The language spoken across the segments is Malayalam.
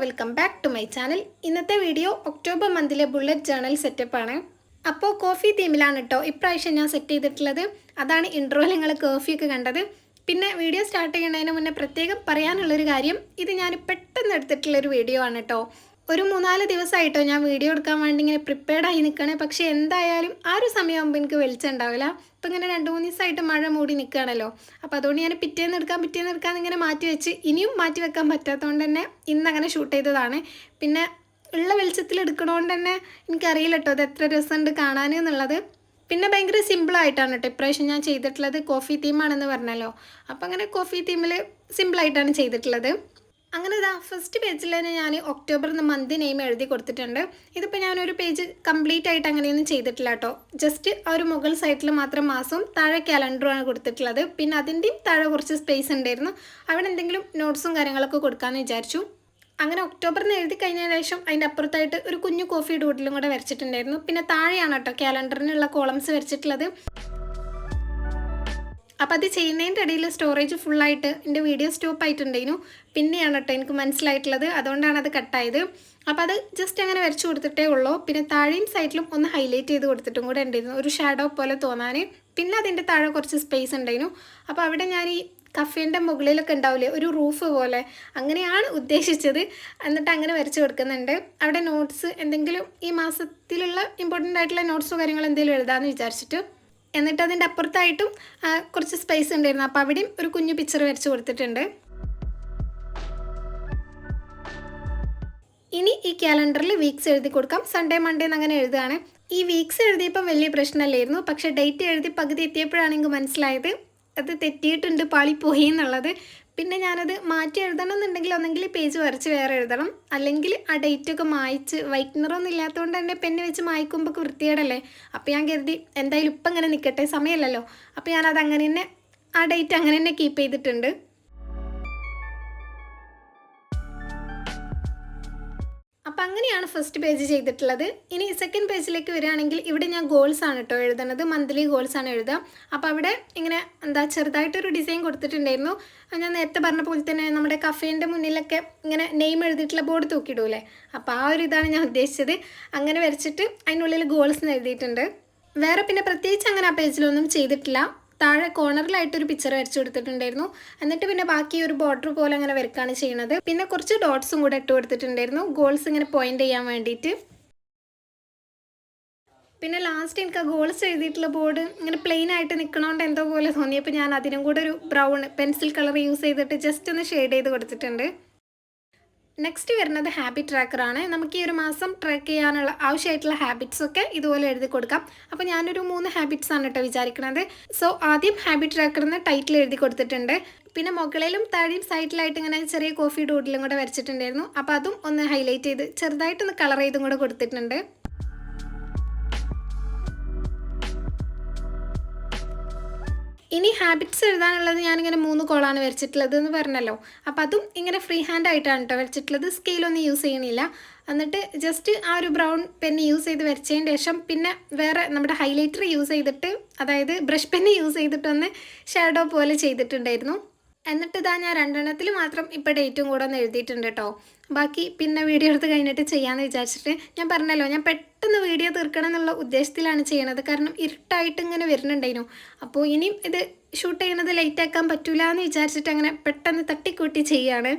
Welcome back to my channel. ഇന്നത്തെ വീഡിയോ ഒക്ടോബർ മന്തിലെ ബുള്ളറ്റ് ജേർണൽ സെറ്റപ്പാണ്. അപ്പോൾ കോഫി തീമിലാണ് കേട്ടോ ഇപ്രാവശ്യം ഞാൻ സെറ്റ് ചെയ്തിട്ടുള്ളത്. അതാണ് ഇൻട്രോയിൽ നിങ്ങൾ കോഫിയൊക്കെ കണ്ടത്. പിന്നെ വീഡിയോ സ്റ്റാർട്ട് ചെയ്യുന്നതിന് മുന്നേ പ്രത്യേകം പറയാനുള്ളൊരു കാര്യം, ഇത് ഞാൻ പെട്ടെന്ന് എടുത്തിട്ടുള്ളൊരു വീഡിയോ ആണ് കേട്ടോ. ഒരു 3-4 ദിവസമായിട്ടോ ഞാൻ വീഡിയോ എടുക്കാൻ വേണ്ടി ഇങ്ങനെ പ്രിപ്പയർഡായി നിൽക്കണേ. പക്ഷേ എന്തായാലും ആ ഒരു സമയമാകുമ്പോൾ എനിക്ക് വെളിച്ചം ഉണ്ടാവില്ല. അപ്പോൾ ഇങ്ങനെ 2-3 ദിവസമായിട്ട് മഴ മൂടി നിൽക്കുകയാണല്ലോ. അപ്പോൾ അതുകൊണ്ട് ഞാൻ പിറ്റേന്ന് എടുക്കാൻ ഇങ്ങനെ മാറ്റി വെച്ച് ഇനിയും മാറ്റി വെക്കാൻ പറ്റാത്തതുകൊണ്ട് തന്നെ ഇന്നങ്ങനെ ഷൂട്ട് ചെയ്തതാണ്. പിന്നെ ഉള്ള വെളിച്ചത്തിൽ എടുക്കണോണ്ട് തന്നെ എനിക്കറിയില്ല കേട്ടോ അത് എത്ര രസമുണ്ട് കാണാൻ എന്നുള്ളത്. പിന്നെ ഭയങ്കര സിമ്പിളായിട്ടാണ് കേട്ടോ ഇപ്രാവശ്യം ഞാൻ ചെയ്തിട്ടുള്ളത്. കോഫി തീമാണെന്ന് പറഞ്ഞല്ലോ, അപ്പോൾ അങ്ങനെ കോഫി തീമിൽ സിമ്പിളായിട്ടാണ് ചെയ്തിട്ടുള്ളത്. അങ്ങനെ ഇതാ ഫസ്റ്റ് പേജിൽ തന്നെ ഞാൻ ഒക്ടോബർ എന്ന മന്ത് നെയിം എഴുതി കൊടുത്തിട്ടുണ്ട്. ഇതിപ്പോൾ ഞാനൊരു പേജ് കംപ്ലീറ്റ് ആയിട്ട് അങ്ങനെയൊന്നും ചെയ്തിട്ടില്ല കേട്ടോ. ജസ്റ്റ് ആ ഒരു മുകൾ സൈഡിൽ മാത്രം മാസവും താഴെ ക്യാലണ്ടറുമാണ് കൊടുത്തിട്ടുള്ളത്. പിന്നെ അതിൻ്റെയും താഴെ കുറച്ച് സ്പേസ് ഉണ്ടായിരുന്നു, അവിടെ എന്തെങ്കിലും നോട്ട്സും കാര്യങ്ങളൊക്കെ കൊടുക്കാമെന്ന് വിചാരിച്ചു. അങ്ങനെ ഒക്ടോബറിന് എഴുതി കഴിഞ്ഞതിന് ശേഷം അതിൻ്റെ അപ്പുറത്തായിട്ട് ഒരു കുഞ്ഞു കോഫി ഡൂഡിലും കൂടെ വരച്ചിട്ടുണ്ടായിരുന്നു. പിന്നെ താഴെയാണ് കേട്ടോ ക്യാലണ്ടറിനുള്ള കോളംസ് വരച്ചിട്ടുള്ളത്. അപ്പോൾ അത് ചെയ്യുന്നതിൻ്റെ ഇടയിൽ സ്റ്റോറേജ് ഫുള്ളായിട്ട് എൻ്റെ വീഡിയോ സ്റ്റോപ്പ് ആയിട്ടുണ്ടായിരുന്നു. പിന്നെയാണ് കേട്ടോ എനിക്ക് മനസ്സിലായിട്ടുള്ളത്, അതുകൊണ്ടാണ് അത് കട്ടായത്. അപ്പോൾ അത് ജസ്റ്റ് അങ്ങനെ വരച്ചു കൊടുത്തിട്ടേ ഉള്ളൂ. പിന്നെ താഴെയും സൈഡിലും ഒന്ന് ഹൈലൈറ്റ് ചെയ്ത് കൊടുത്തിട്ടും കൂടെ ഉണ്ടായിരുന്നു, ഒരു ഷാഡോ പോലെ തോന്നാൻ. പിന്നെ അതിൻ്റെ താഴെ കുറച്ച് സ്പേസ് ഉണ്ടായിരുന്നു. അപ്പോൾ അവിടെ ഞാൻ ഈ കഫേൻ്റെ മുകളിലൊക്കെ ഉണ്ടാവില്ലേ ഒരു റൂഫ് പോലെ, അങ്ങനെയാണ് ഉദ്ദേശിച്ചത്. എന്നിട്ട് അങ്ങനെ വരച്ച് കൊടുക്കുന്നുണ്ട്. അവിടെ നോട്ട്സ് എന്തെങ്കിലും ഈ മാസത്തിലുള്ള ഇമ്പോർട്ടൻ്റ് ആയിട്ടുള്ള നോട്ട്സോ കാര്യങ്ങളോ എന്തെങ്കിലും എഴുതാമെന്ന് വിചാരിച്ചിട്ട്. എന്നിട്ട് അതിൻ്റെ അപ്പുറത്തായിട്ടും കുറച്ച് സ്പേസ് ഉണ്ടായിരുന്നു, അപ്പോൾ അവിടെയും ഒരു കുഞ്ഞു പിക്ചർ വരച്ച് കൊടുത്തിട്ടുണ്ട്. ഇനി ഈ ക്യാലണ്ടറിൽ വീക്സ് എഴുതി കൊടുക്കാം. സൺഡേ മൺഡേ എന്നങ്ങനെ എഴുതുകയാണ്. ഈ വീക്സ് എഴുതിയപ്പം വലിയ പ്രശ്നമല്ലായിരുന്നു, പക്ഷേ ഡേറ്റ് എഴുതി പകുതി എത്തിയപ്പോഴാണ് എനിക്ക് മനസ്സിലായത് അത് തെറ്റിയിട്ടുണ്ട്, പാളിപ്പോയി എന്നുള്ളത്. പിന്നെ ഞാനത് മാറ്റി എഴുതണം എന്നുണ്ടെങ്കിൽ ഒന്നെങ്കിൽ പേജ് വരച്ച് വേറെ എഴുതണം, അല്ലെങ്കിൽ ആ ഡേറ്റൊക്കെ മായ്ച്ച് വൈറ്റ്നറൊന്നും ഇല്ലാത്തതുകൊണ്ട് തന്നെ പെന്ന് വെച്ച് മായ്ക്കുമ്പോൾ വൃത്തികേടല്ലേ. അപ്പോൾ ഞാൻ കരുതി എന്തായാലും ഇപ്പം അങ്ങനെ നിൽക്കട്ടെ, സമയമല്ലല്ലോ. അപ്പോൾ ഞാനത് അങ്ങനെ തന്നെ ആ ഡേറ്റ് അങ്ങനെ തന്നെ കീപ്പ് ചെയ്തിട്ടുണ്ട്. അപ്പോൾ അങ്ങനെയാണ് ഫസ്റ്റ് പേജ് ചെയ്തിട്ടുള്ളത്. ഇനി സെക്കൻഡ് പേജിലേക്ക് വരികയാണെങ്കിൽ ഇവിടെ ഞാൻ ഗോൾസ് ആണ് കേട്ടോ എഴുതുന്നത്, മന്ത്ലി ഗോൾസ് ആണ് എഴുതുക. അപ്പോൾ അവിടെ ഇങ്ങനെ ചെറുതായിട്ടൊരു ഡിസൈൻ കൊടുത്തിട്ടുണ്ടായിരുന്നു. ഞാൻ നേരത്തെ പറഞ്ഞ പോലെ തന്നെ നമ്മുടെ കഫേൻ്റെ മുന്നിലൊക്കെ ഇങ്ങനെ നെയിം എഴുതിയിട്ടുള്ള ബോർഡ് തൂക്കിയിടൂലേ, അപ്പോൾ ആ ഒരു ഇതാണ് ഞാൻ ഉദ്ദേശിച്ചത്. അങ്ങനെ വരച്ചിട്ട് അതിനുള്ളിൽ ഗോൾസ് എഴുതിയിട്ടുണ്ട്. വേറെ പിന്നെ പ്രത്യേകിച്ച് അങ്ങനെ ആ പേജിലൊന്നും ചെയ്തിട്ടില്ല. താഴെ കോർണറിലായിട്ടൊരു പിക്ചർ വരച്ചു കൊടുത്തിട്ടുണ്ടായിരുന്നു. എന്നിട്ട് പിന്നെ ബാക്കി ഒരു ബോർഡർ പോലെ അങ്ങനെ വരക്കാണ് ചെയ്യുന്നത്. പിന്നെ കുറച്ച് ഡോട്ട്സും കൂടെ ഇട്ട് കൊടുത്തിട്ടുണ്ടായിരുന്നു, ഗോൾസ് ഇങ്ങനെ പോയിന്റ് ചെയ്യാൻ വേണ്ടിയിട്ട്. പിന്നെ ലാസ്റ്റ് എനിക്ക് ആ ഗോൾസ് എഴുതിയിട്ടുള്ള ബോർഡ് ഇങ്ങനെ പ്ലെയിൻ ആയിട്ട് നിൽക്കണോണ്ട് എന്തോ പോലെ തോന്നിയപ്പോൾ ഞാൻ അതിനും കൂടെ ഒരു ബ്രൗൺ പെൻസിൽ കളർ യൂസ് ചെയ്തിട്ട് ജസ്റ്റ് ഒന്ന് ഷെയ്ഡ് ചെയ്ത് കൊടുത്തിട്ടുണ്ട്. നെക്സ്റ്റ് വരുന്നത് ഹാബിറ്റ് ട്രാക്കറാണ്. നമുക്ക് ഈ ഒരു മാസം ട്രാക്ക് ചെയ്യാനുള്ള ആവശ്യമായിട്ടുള്ള ഹാബിറ്റ്സൊക്കെ ഇതുപോലെ എഴുതി കൊടുക്കാം. അപ്പോൾ ഞാനൊരു 3 ഹാബിറ്റ്സ് ആണ് കേട്ടോ വിചാരിക്കുന്നത്. സോ ആദ്യം ഹാബിറ്റ് ട്രാക്കറിന് ടൈറ്റിൽ എഴുതി കൊടുത്തിട്ടുണ്ട്. പിന്നെ മുകളിലും താഴെയും സൈഡിലായിട്ട് ഇങ്ങനെ ചെറിയ കോഫി ഡൂഡിലും കൂടെ വരച്ചിട്ടുണ്ടായിരുന്നു. അപ്പോൾ അതും ഒന്ന് ഹൈലൈറ്റ് ചെയ്ത് ചെറുതായിട്ടൊന്ന് കളർ ചെയ്തും കൂടെ കൊടുത്തിട്ടുണ്ട്. ഇനി ഹാബിറ്റ്സ് എഴുതാനുള്ളത് ഞാനിങ്ങനെ 3 കോളാണ് വരച്ചിട്ടുള്ളത് എന്ന് പറഞ്ഞല്ലോ. അപ്പോൾ അതും ഇങ്ങനെ ഫ്രീ ഹാൻഡ് ആയിട്ടാണ് കേട്ടോ വരച്ചിട്ടുള്ളത്, സ്കെയിലൊന്നും യൂസ് ചെയ്യണില്ല. എന്നിട്ട് ജസ്റ്റ് ആ ഒരു ബ്രൗൺ പെന്ന് യൂസ് ചെയ്ത് വരച്ചതിന് ശേഷം പിന്നെ വേറെ നമ്മുടെ ഹൈലൈറ്റർ യൂസ് ചെയ്തിട്ട്, അതായത് ബ്രഷ് പെന്ന് യൂസ് ചെയ്തിട്ടൊന്ന് ഷാഡോ പോലെ ചെയ്തിട്ടുണ്ടായിരുന്നു. എന്നിട്ട് ഇതാ ഞാൻ 2 മാത്രം ഇപ്പോൾ ഡേറ്റും കൂടെ ഒന്ന് എഴുതിയിട്ടുണ്ട് കേട്ടോ. ബാക്കി പിന്നെ വീഡിയോ എടുത്ത് കഴിഞ്ഞിട്ട് ചെയ്യാമെന്ന് വിചാരിച്ചിട്ട്. ഞാൻ പറഞ്ഞല്ലോ ഞാൻ പെട്ടെന്ന് വീഡിയോ തീർക്കണം എന്നുള്ള ഉദ്ദേശത്തിലാണ് ചെയ്യണത്, കാരണം ഇരുട്ടായിട്ട് ഇങ്ങനെ വരുന്നുണ്ടായിരുന്നു. അപ്പോൾ ഇനിയും ഇത് ഷൂട്ട് ചെയ്യുന്നത് ലേറ്റ് ആക്കാൻ പറ്റില്ല എന്ന് വിചാരിച്ചിട്ട് അങ്ങനെ പെട്ടെന്ന് തട്ടിക്കൂട്ടി ചെയ്യുകയാണ്.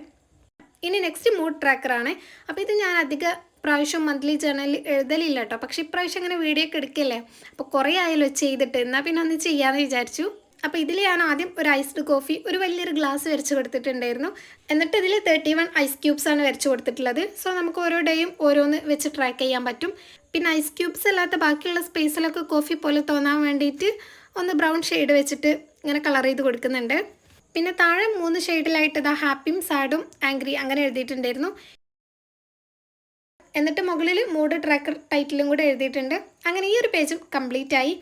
ഇനി നെക്സ്റ്റ് മൂഡ് ട്രാക്കറാണ്. അപ്പോൾ ഇത് ഞാൻ അധിക പ്രാവശ്യം മന്ത്ലി ജേർണലിൽ എഴുതലില്ല കേട്ടോ, പക്ഷേ ഇപ്രാവശ്യം അങ്ങനെ വീഡിയോ ഒക്കെ എടുക്കില്ലേ, അപ്പോൾ കുറേ ആയല്ലോ ചെയ്തിട്ട്, എന്നാൽ പിന്നെ ഒന്ന് ചെയ്യാമെന്ന് വിചാരിച്ചു. അപ്പോൾ ഇതിൽ ഞാൻ ആദ്യം ഒരു ഐസ്ഡ് കോഫി ഒരു വലിയൊരു ഗ്ലാസ് വരച്ച് കൊടുത്തിട്ടുണ്ടായിരുന്നു. എന്നിട്ട് ഇതിൽ 31 ഐസ് ക്യൂബ്സ് ആണ് വരച്ച് കൊടുത്തിട്ടുള്ളത്. സോ നമുക്ക് ഓരോ ഡേയും ഓരോന്ന് വെച്ച് ട്രാക്ക് ചെയ്യാൻ പറ്റും. പിന്നെ ഐസ് ക്യൂബ്സ് അല്ലാത്ത ബാക്കിയുള്ള സ്പേസിലൊക്കെ കോഫി പോലെ തോന്നാൻ വേണ്ടിയിട്ട് ഒന്ന് ബ്രൗൺ ഷെയ്ഡ് വെച്ചിട്ട് ഇങ്ങനെ കളർ ചെയ്ത് കൊടുക്കുന്നുണ്ട്. പിന്നെ താഴെ 3 ഷെയ്ഡിലായിട്ട് ഇതാ ഹാപ്പിയും സാഡും ആംഗ്രി അങ്ങനെ എഴുതിയിട്ടുണ്ടായിരുന്നു. എന്നിട്ട് മുകളിൽ മൂഡ് ട്രാക്കർ ടൈറ്റിലും കൂടെ എഴുതിയിട്ടുണ്ട്. അങ്ങനെ ഈ ഒരു പേജും കംപ്ലീറ്റ് ആയി.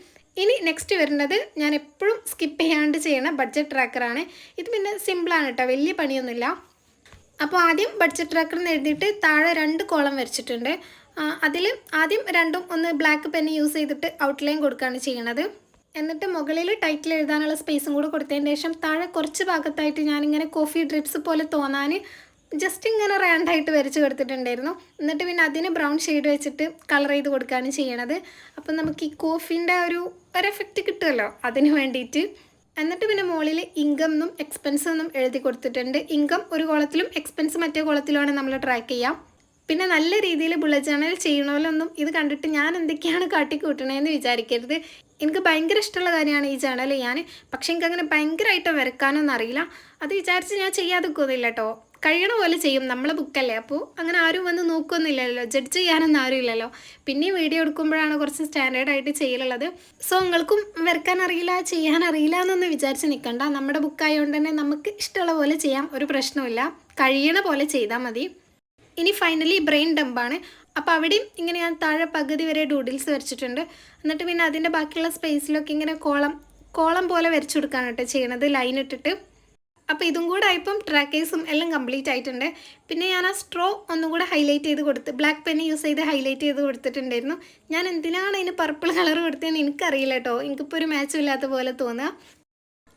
ഇനി നെക്സ്റ്റ് വരുന്നത് ഞാൻ എപ്പോഴും സ്കിപ്പ് ചെയ്യാണ്ട് ചെയ്യണ ബഡ്ജറ്റ് ട്രാക്കറാണ്. ഇത് പിന്നെ സിമ്പിളാണ് കേട്ടോ, വലിയ പണിയൊന്നുമില്ല. അപ്പോൾ ആദ്യം ബഡ്ജറ്റ് ട്രാക്കറിന് എഴുതിയിട്ട് താഴെ 2 കോളം വരച്ചിട്ടുണ്ട്. അതിൽ ആദ്യം 2ഉം ഒന്ന് ബ്ലാക്ക് പെന്ന് യൂസ് ചെയ്തിട്ട് ഔട്ട്ലൈൻ കൊടുക്കുകയാണ് ചെയ്യണത്. എന്നിട്ട് മുകളിൽ ടൈറ്റിൽ എഴുതാനുള്ള സ്പേസും കൂടെ കൊടുത്തതിന് ശേഷം താഴെ കുറച്ച് ഭാഗത്തായിട്ട് ഞാനിങ്ങനെ കോഫി ഡ്രിപ്സ് പോലെ തോന്നാൻ ജസ്റ്റ് ഇങ്ങനെ റാൻഡായിട്ട് വരച്ച് കൊടുത്തിട്ടുണ്ടായിരുന്നു. എന്നിട്ട് പിന്നെ അതിന് ബ്രൗൺ ഷെയ്ഡ് വെച്ചിട്ട് കളർ ചെയ്ത് കൊടുക്കുകയാണ് ചെയ്യണത്. അപ്പം നമുക്ക് ഈ കോഫീൻ്റെ ഒരു എഫക്റ്റ് കിട്ടുമല്ലോ അതിന് വേണ്ടിയിട്ട്. എന്നിട്ട് പിന്നെ മുകളിൽ ഇൻകം എന്നും എക്സ്പെൻസ് എന്നും എഴുതി കൊടുത്തിട്ടുണ്ട്. ഇൻകം ഒരു കോളത്തിലും എക്സ്പെൻസ് മറ്റേ കോളത്തിലുമാണ് നമ്മൾ ട്രാക്ക് ചെയ്യാം. പിന്നെ നല്ല രീതിയിൽ ബുള്ളറ്റ് ജേർണൽ ചെയ്യണമല്ലൊന്നും ഇത് കണ്ടിട്ട് ഞാൻ എന്തൊക്കെയാണ് കാട്ടിക്കൂട്ടണേന്ന് വിചാരിക്കരുത്. എനിക്ക് ഭയങ്കര ഇഷ്ടമുള്ള കാര്യമാണ് ഈ ജേർണൽ ചെയ്യാൻ. പക്ഷേ എനിക്കങ്ങനെ ഭയങ്കരമായിട്ട് വരക്കാനൊന്നും അറിയില്ല. അത് വിചാരിച്ച് ഞാൻ ചെയ്യാതെ നിൽക്കുന്നില്ല കേട്ടോ. കഴിയണ പോലെ ചെയ്യും, നമ്മളെ ബുക്കല്ലേ, അപ്പോൾ അങ്ങനെ ആരും വന്ന് നോക്കുന്നില്ലല്ലോ, ജഡ്ജ് ചെയ്യാനൊന്നും ആരും ഇല്ലല്ലോ. പിന്നെ വീഡിയോ എടുക്കുമ്പോഴാണ് കുറച്ച് സ്റ്റാൻഡേർഡായിട്ട് ചെയ്യലുള്ളത്. സോ നിങ്ങൾക്കും വരക്കാൻ അറിയില്ല, ചെയ്യാൻ അറിയില്ല എന്നൊന്നും വിചാരിച്ച് നിൽക്കണ്ട. നമ്മുടെ ബുക്കായതുകൊണ്ട് തന്നെ നമുക്ക് ഇഷ്ടമുള്ള പോലെ ചെയ്യാം, ഒരു പ്രശ്നമില്ല. കഴിയണ പോലെ ചെയ്താൽ മതി. ഇനി ഫൈനലി ബ്രെയിൻ ഡംപാണ്. അപ്പോൾ അവിടെയും ഇങ്ങനെ ഞാൻ താഴെ പകുതി വരെ ഡൂഡിൽസ് വരച്ചിട്ടുണ്ട്. എന്നിട്ട് പിന്നെ അതിൻ്റെ ബാക്കിയുള്ള സ്പേസിലൊക്കെ ഇങ്ങനെ കോളം പോലെ വരച്ചു കൊടുക്കാണ് കേട്ടോ ചെയ്യണത്, ലൈൻ ഇട്ടിട്ട്. അപ്പോൾ ഇതും കൂടെ ആയപ്പം ട്രാക്കേഴ്സും എല്ലാം കംപ്ലീറ്റ് ആയിട്ടുണ്ട്. പിന്നെ ഞാൻ ആ സ്ട്രോ ഒന്നും കൂടെ ഹൈലൈറ്റ് ചെയ്ത് കൊടുത്ത് ബ്ലാക്ക് പെൻ യൂസ് ചെയ്ത് ഹൈലൈറ്റ് ചെയ്ത് കൊടുത്തിട്ടുണ്ടായിരുന്നു. ഞാൻ എന്തിനാണ് അതിന് പർപ്പിൾ കളർ കൊടുത്തതെന്ന് എനിക്കറിയില്ല കേട്ടോ, എനിക്കിപ്പോൾ ഒരു മാച്ചും ഇല്ലാത്ത പോലെ തോന്നുക.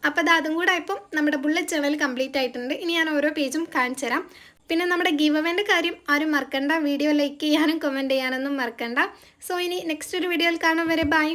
അപ്പോൾ അത് അതും കൂടെ ആയപ്പം നമ്മുടെ ബുള്ളറ്റ് ജേർണൽ കംപ്ലീറ്റ് ആയിട്ടുണ്ട്. ഇനി ഞാൻ ഓരോ പേജും കാണിച്ചു തരാം. പിന്നെ നമ്മുടെ ഗിവ് അവേൻ്റെ കാര്യം ആരും മറക്കണ്ട. വീഡിയോ ലൈക്ക് ചെയ്യാനും കമൻറ്റ് ചെയ്യാനൊന്നും മറക്കണ്ട. സോ ഇനി നെക്സ്റ്റ് ഒരു വീഡിയോയിൽ കാണാൻ വരെ ബൈ.